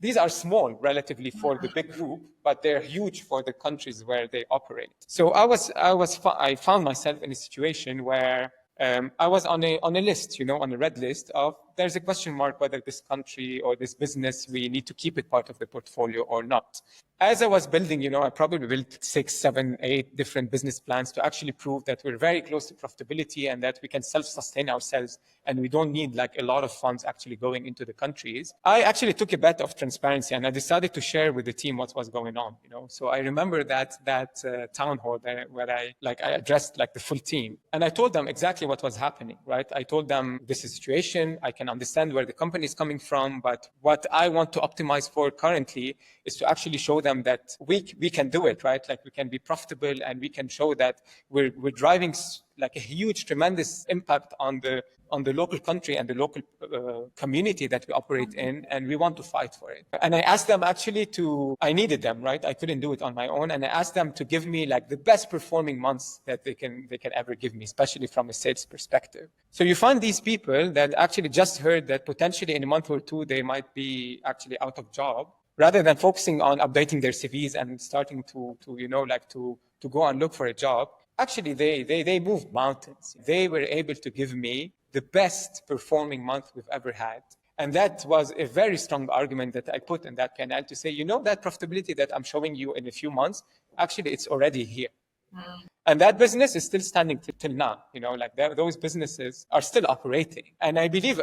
these are small relatively for the big group, but they're huge for the countries where they operate. So I found myself in a situation where I was on a list, on a red list of, there's a question mark whether this country or this business, we need to keep it part of the portfolio or not. As I was building, I probably built 6, 7, 8 different business plans to actually prove that we're very close to profitability and that we can self-sustain ourselves and we don't need like a lot of funds actually going into the countries. I actually took a bet of transparency and I decided to share with the team what was going on, So I remember that town hall where I addressed like the full team and I told them exactly what was happening, right? I told them this is a situation, I can understand where the company is coming from, but what I want to optimize for currently is to actually show them that we can do it, right? Like we can be profitable and we can show that we're driving like a huge, tremendous impact on the local country and the local community that we operate in, and we want to fight for it. And I asked them actually I needed them, right? I couldn't do it on my own. And I asked them to give me like the best performing months that they can ever give me, especially from a sales perspective. So you find these people that actually just heard that potentially in a month or two, they might be actually out of job, rather than focusing on updating their CVs and starting to go and look for a job. Actually, they moved mountains. They were able to give me the best performing month we've ever had. And that was a very strong argument that I put in that P&L to say, that profitability that I'm showing you in a few months, actually, it's already here. And that business is still standing till now. Those businesses are still operating. And I believe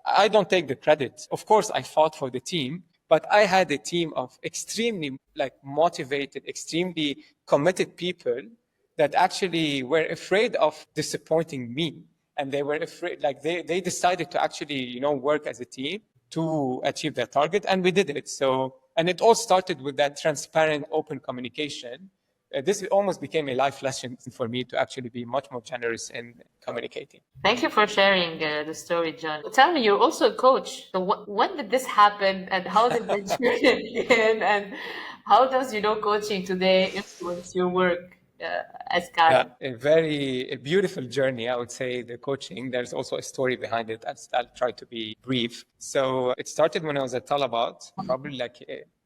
I don't take the credit. Of course, I fought for the team, but I had a team of extremely motivated, extremely committed people that actually were afraid of disappointing me. And they were afraid, they decided to actually, work as a team to achieve their target. And we did it. And it all started with that transparent, open communication. This almost became a life lesson for me to actually be much more generous in communicating. Thank you for sharing the story, John. Tell me, you're also a coach. So when did this happen and how did the journey begin and how does, coaching today influence your work as Calo? Yeah, a beautiful journey, I would say, the coaching. There's also a story behind it. I'll try to be brief. So it started when I was at Talabat, probably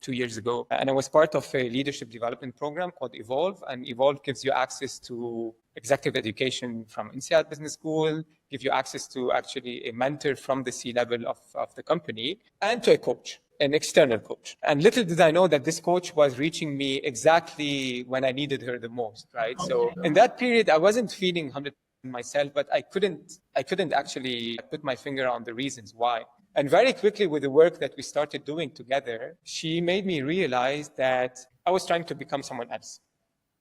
2 years ago. And I was part of a leadership development program called EVOLVE. And EVOLVE gives you access to executive education from INSEAD Business School, give you access to actually a mentor from the C-level of the company, and to a coach, an external coach. And little did I know that this coach was reaching me exactly when I needed her the most, right? Okay. So in that period, I wasn't feeling 100% myself, but I couldn't actually put my finger on the reasons why. And very quickly with the work that we started doing together, she made me realize that I was trying to become someone else,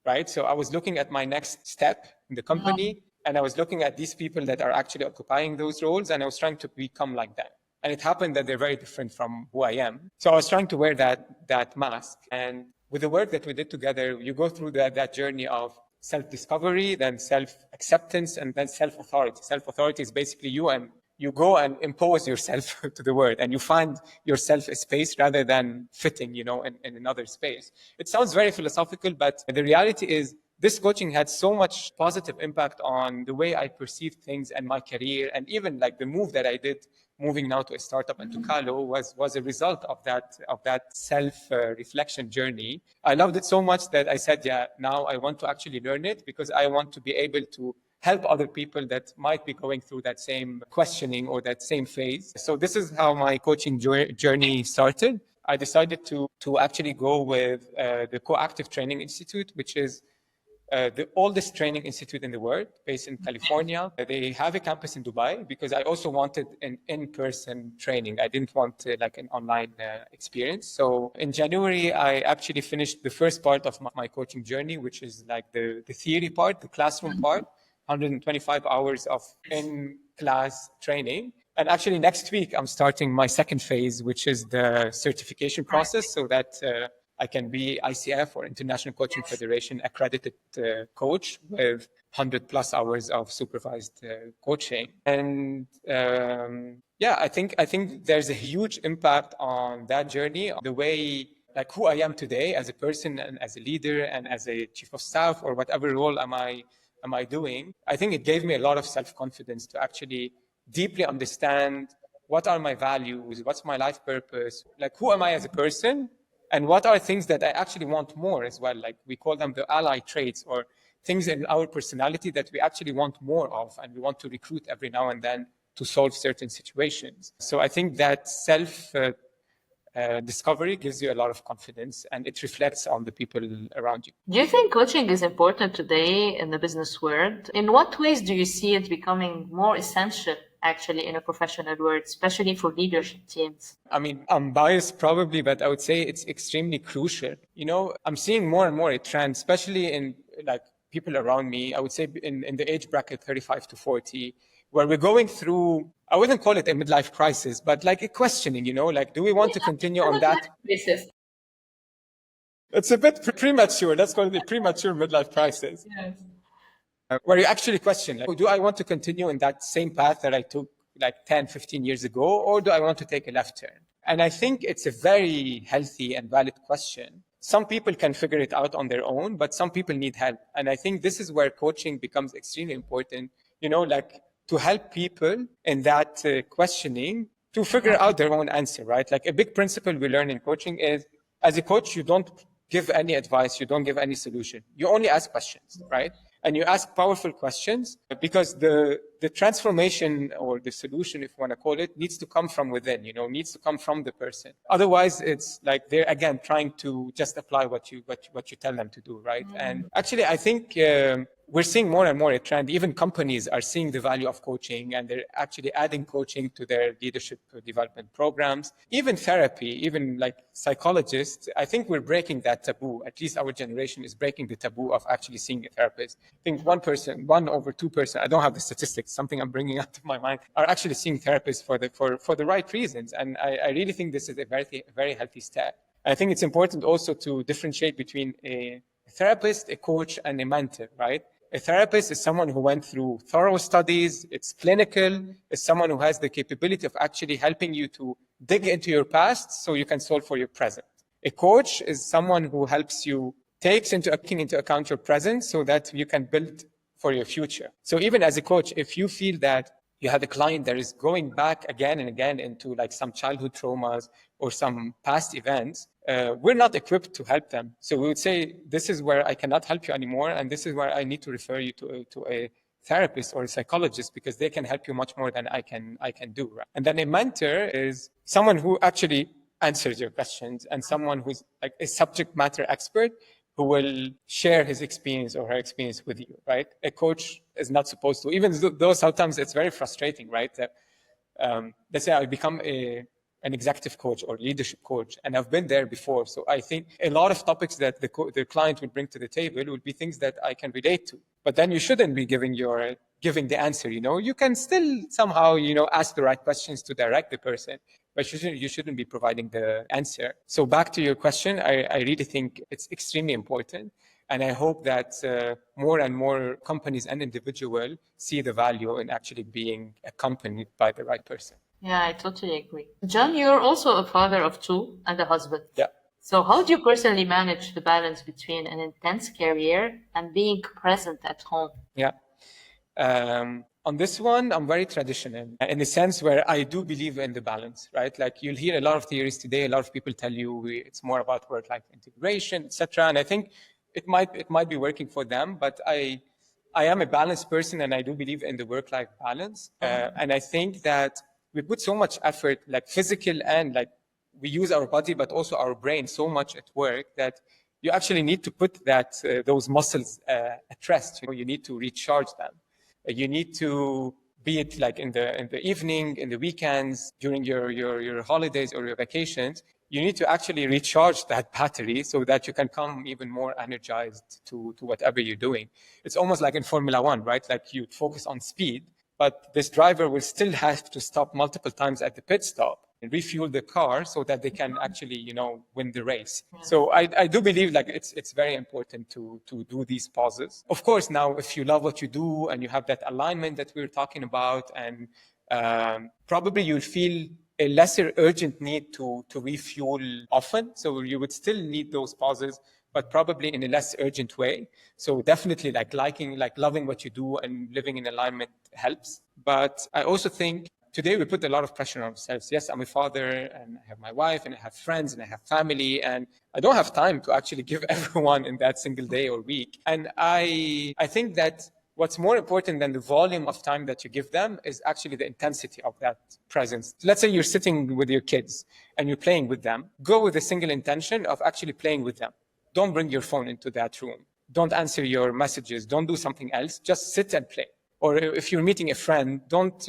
right? So I was looking at my next step in the company, and I was looking at these people that are actually occupying those roles, and I was trying to become like them. And it happened that they're very different from who I am. So I was trying to wear that mask. And with the work that we did together, you go through that journey of self-discovery, then self-acceptance, and then self-authority. Self-authority is basically you go and impose yourself to the world, and you find yourself a space rather than fitting, in another space. It sounds very philosophical, but the reality is this coaching had so much positive impact on the way I perceived things and my career, and even the move that I did, moving now to a startup and to Calo, was a result of that self-reflection journey. I loved it so much that I said, now I want to actually learn it because I want to be able to help other people that might be going through that same questioning or that same phase. So this is how my coaching journey started. I decided to actually go with the Coactive Training Institute, which is the oldest training institute in the world, based in California. They have a campus in Dubai because I also wanted an in-person training. I didn't want an online experience. So in January, I actually finished the first part of my coaching journey, which is the theory part, the classroom part, 125 hours of in-class training. And actually next week, I'm starting my second phase, which is the certification process, so that I can be ICF or International Coaching Federation accredited coach with 100 plus hours of supervised coaching. And I think there's a huge impact on that journey, the way like who I am today as a person and as a leader and as a chief of staff or whatever role am I doing. I think it gave me a lot of self-confidence to actually deeply understand what are my values, what's my life purpose, like who am I as a person, and what are things that I actually want more as well. Like we call them the ally traits, or things in our personality that we actually want more of, and we want to recruit every now and then to solve certain situations. So I think that discovery gives you a lot of confidence, and it reflects on the people around you. Do you think coaching is important today in the business world? In what ways do you see it becoming more essential actually in a professional world, especially for leadership teams? I mean, I'm biased probably, but I would say it's extremely crucial. You know, I'm seeing more and more a trend, especially in like people around me, I would say in the age bracket 35 to 40, where we're going through, I wouldn't call it a midlife crisis, but like a questioning, you know, like, do we want to continue on that? It's a bit premature. Let's call it a premature midlife crisis. Yes. Where you actually question, like, do I want to continue in that same path that I took like 10, 15 years ago, or do I want to take a left turn? And I think it's a very healthy and valid question. Some people can figure it out on their own, but some people need help. And I think this is where coaching becomes extremely important, you know, like to help people in that questioning to figure out their own answer, right? Like a big principle we learn in coaching is, as a coach, you don't give any advice, you don't give any solution. You only ask questions, right? And you ask powerful questions because the transformation or the solution, if you want to call it, needs to come from within, you know, needs to come from the person. Otherwise, it's like they're, again, trying to just apply what you tell them to do, right? And actually, I think we're seeing more and more a trend. Even companies are seeing the value of coaching, and they're actually adding coaching to their leadership development programs. Even therapy, even like psychologists, I think we're breaking that taboo. At least our generation is breaking the taboo of actually seeing a therapist. I think 1 over 2%, I don't have the statistics, something I'm bringing out of my mind, are actually seeing therapists for the right reasons. And I really think this is a very healthy step. I think it's important also to differentiate between a therapist, a coach, and a mentor, right? A therapist is someone who went through thorough studies, it's clinical, it's someone who has the capability of actually helping you to dig into your past so you can solve for your present. A coach is someone who helps you takes into account your present so that you can build for your future. So even as a coach, if you feel that you have a client that is going back again and again into like some childhood traumas or some past events, we're not equipped to help them. So we would say, this is where I cannot help you anymore, and this is where I need to refer you to a therapist or a psychologist, because they can help you much more than I can do. Right? And then a mentor is someone who actually answers your questions, and someone who's like a subject matter expert who will share his experience or her experience with you, right? A coach is not supposed to, even though sometimes it's very frustrating, right? That, let's say I become an executive coach or leadership coach, and I've been there before. So I think a lot of topics that the client would bring to the table would be things that I can relate to. But then you shouldn't be giving the answer, you know? You can still somehow, you know, ask the right questions to direct the person, but you shouldn't be providing the answer. So back to your question, I really think it's extremely important. And I hope that more and more companies and individuals see the value in actually being accompanied by the right person. Yeah, I totally agree. John, you're also a father of 2 and a husband. Yeah. So how do you personally manage the balance between an intense career and being present at home? Yeah. On this one, I'm very traditional in the sense where I do believe in the balance, right? Like you'll hear a lot of theories today. A lot of people tell you it's more about work-life integration, etc. And I think it might be working for them, but I am a balanced person, and I do believe in the work-life balance. And I think that we put so much effort, like physical, and like we use our body, but also our brain so much at work that you actually need to put those muscles at rest. You know, you need to recharge them. You need to, be it like in the evening, in the weekends, during your holidays or your vacations, you need to actually recharge that battery so that you can come even more energized to whatever you're doing. It's almost like in Formula One, right? Like you focus on speed, but this driver will still have to stop multiple times at the pit stop refuel the car so that they can actually, win the race. So I do believe like it's very important to do these pauses. Of course, now if you love what you do and you have that alignment that we were talking about, and probably you'll feel a lesser urgent need to refuel often. So you would still need those pauses, but probably in a less urgent way. So definitely loving what you do and living in alignment helps. But I also think today we put a lot of pressure on ourselves. Yes, I'm a father and I have my wife and I have friends and I have family, and I don't have time to actually give everyone in that single day or week. And I think that what's more important than the volume of time that you give them is actually the intensity of that presence. Let's say you're sitting with your kids and you're playing with them. Go with a single intention of actually playing with them. Don't bring your phone into that room. Don't answer your messages. Don't do something else. Just sit and play. Or if you're meeting a friend, don't,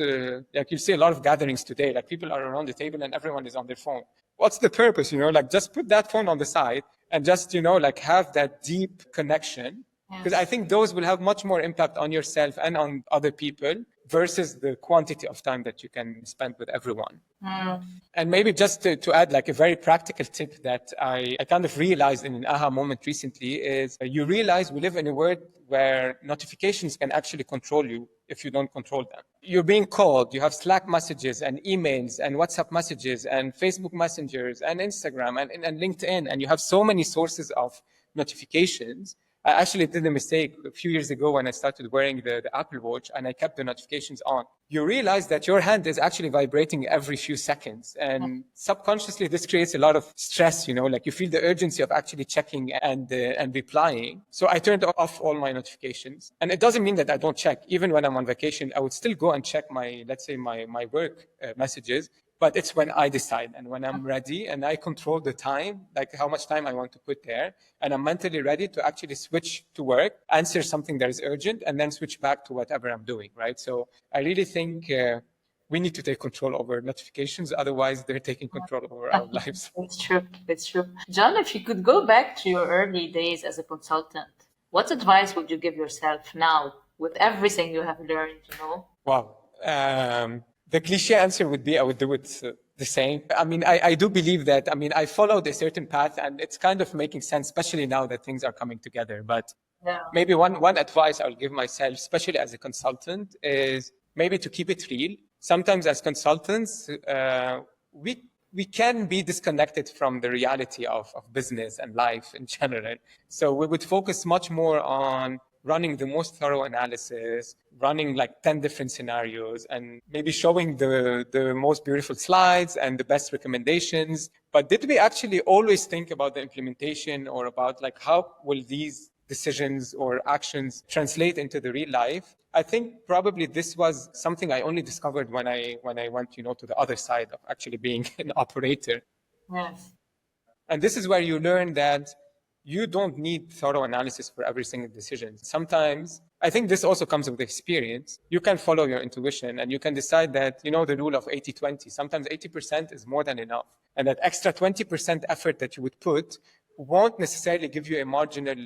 like you see a lot of gatherings today, like people are around the table and everyone is on their phone. What's the purpose? Like just put that phone on the side and just, like have that deep connection. Because I think those will have much more impact on yourself and on other people versus the quantity of time that you can spend with everyone. And maybe just to add like a very practical tip that I kind of realized in an aha moment recently is you realize we live in a world where notifications can actually control you if you don't control them. You're being called, you have Slack messages and emails and WhatsApp messages and Facebook messengers and Instagram and LinkedIn, and you have so many sources of notifications. I actually did a mistake a few years ago when I started wearing the Apple Watch and I kept the notifications on. You realize that your hand is actually vibrating every few seconds. And subconsciously, this creates a lot of stress, like you feel the urgency of actually checking and replying. So I turned off all my notifications. And it doesn't mean that I don't check. Even when I'm on vacation, I would still go and check let's say my work messages. But it's when I decide and when I'm ready and I control the time, like how much time I want to put there. And I'm mentally ready to actually switch to work, answer something that is urgent, and then switch back to whatever I'm doing, right? So I really think we need to take control over notifications. Otherwise, they're taking control over our lives. It's true. It's true. John, if you could go back to your early days as a consultant, what advice would you give yourself now with everything you have learned, Wow. The cliche answer would be I would do it the same. I mean, I do believe that, I followed a certain path and it's kind of making sense, especially now that things are coming together. But maybe one advice I'll give myself, especially as a consultant, is maybe to keep it real. Sometimes as consultants, we can be disconnected from the reality of business and life in general. So we would focus much more on running the most thorough analysis, running like 10 different scenarios, and maybe showing the most beautiful slides and the best recommendations. But did we actually always think about the implementation or about like how will these decisions or actions translate into the real life? I think probably this was something I only discovered when I went, to the other side of actually being an operator. Yes. And this is where you learn that you don't need thorough analysis for every single decision. Sometimes, I think this also comes with experience. You can follow your intuition and you can decide that, the rule of 80-20, sometimes 80% is more than enough. And that extra 20% effort that you would put won't necessarily give you a marginal,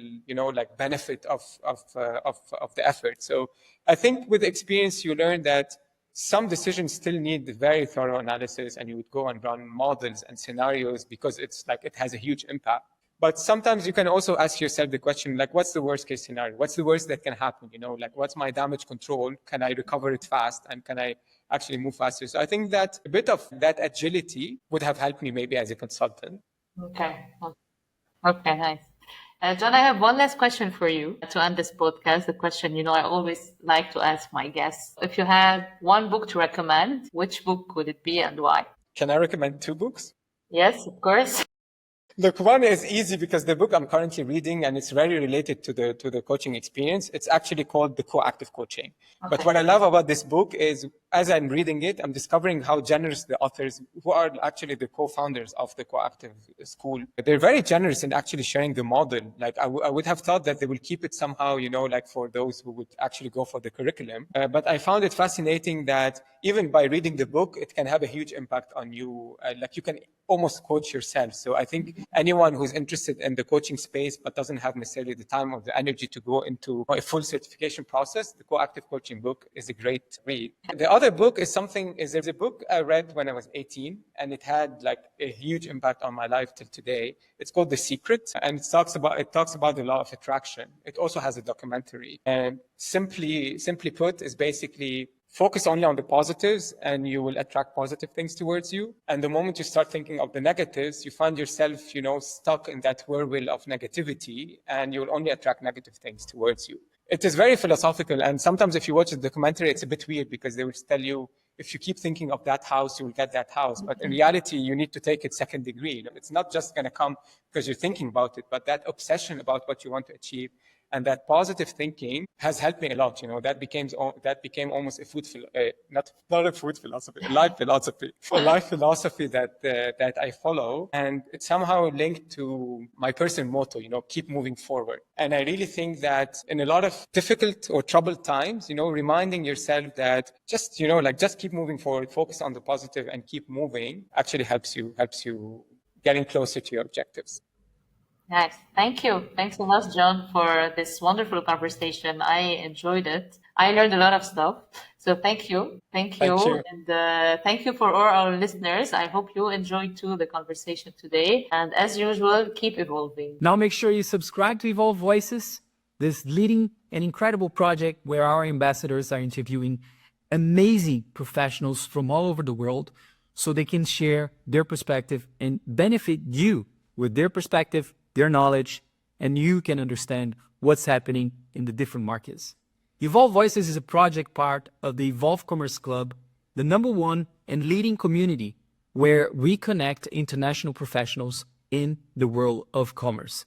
benefit of the effort. So I think with experience, you learn that some decisions still need very thorough analysis, and you would go and run models and scenarios because it's like it has a huge impact. But sometimes you can also ask yourself the question, like, what's the worst case scenario? What's the worst that can happen? What's my damage control? Can I recover it fast? And can I actually move faster? So I think that a bit of that agility would have helped me maybe as a consultant. Okay, nice. John, I have one last question for you to end this podcast. The question, I always like to ask my guests. If you had one book to recommend, which book would it be and why? Can I recommend 2 books? Yes, of course. Look, one is easy because the book I'm currently reading, and it's very related to the coaching experience. It's actually called The Coactive Coaching. Okay. But what I love about this book is, as I'm reading it, I'm discovering how generous the authors, who are actually the co-founders of the Coactive School, they're very generous in actually sharing the model. Like I would have thought that they will keep it somehow, like for those who would actually go for the curriculum. But I found it fascinating that even by reading the book, it can have a huge impact on you. Like you can almost coach yourself. So I think anyone who's interested in the coaching space but doesn't have necessarily the time or the energy to go into a full certification process, the Coactive Coaching book is a great read. The other book is there's a book I read when I was 18, and it had like a huge impact on my life till today. It's called The Secret, and it talks about the law of attraction. It also has a documentary, and simply put is basically focus only on the positives and you will attract positive things towards you. And the moment you start thinking of the negatives, you find yourself, stuck in that whirlwill of negativity, and you will only attract negative things towards you. It is very philosophical. And sometimes if you watch the documentary, it's a bit weird because they will tell you, if you keep thinking of that house, you will get that house. But in reality, you need to take it second degree. It's not just going to come because you're thinking about it, but that obsession about what you want to achieve and that positive thinking has helped me a lot. That became almost a not a food philosophy, a life philosophy that I follow, and it's somehow linked to my personal motto. Keep moving forward. And I really think that in a lot of difficult or troubled times, reminding yourself that just keep moving forward, focus on the positive, and keep moving actually helps you getting closer to your objectives. Nice. Thank you. Thanks a lot, John, for this wonderful conversation. I enjoyed it. I learned a lot of stuff. So thank you. Thank you. And thank you for all our listeners. I hope you enjoyed too the conversation today. And as usual, keep evolving. Now make sure you subscribe to Evolve Voices, this leading and incredible project where our ambassadors are interviewing amazing professionals from all over the world so they can share their perspective and benefit you with their perspective, their knowledge, and you can understand what's happening in the different markets. Evolve Voices is a project part of the Evolve Commerce Club, the #1 and leading community where we connect international professionals in the world of commerce.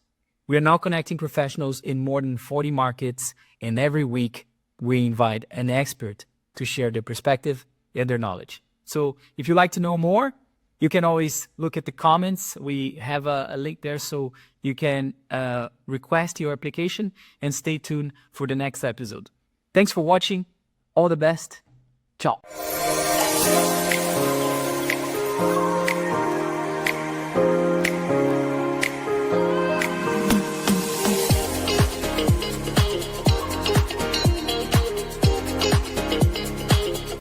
We are now connecting professionals in more than 40 markets, and every week we invite an expert to share their perspective and their knowledge. So if you'd like to know more, you can always look at the comments. We have a link there so you can request your application, and stay tuned for the next episode. Thanks for watching. All the best. Ciao.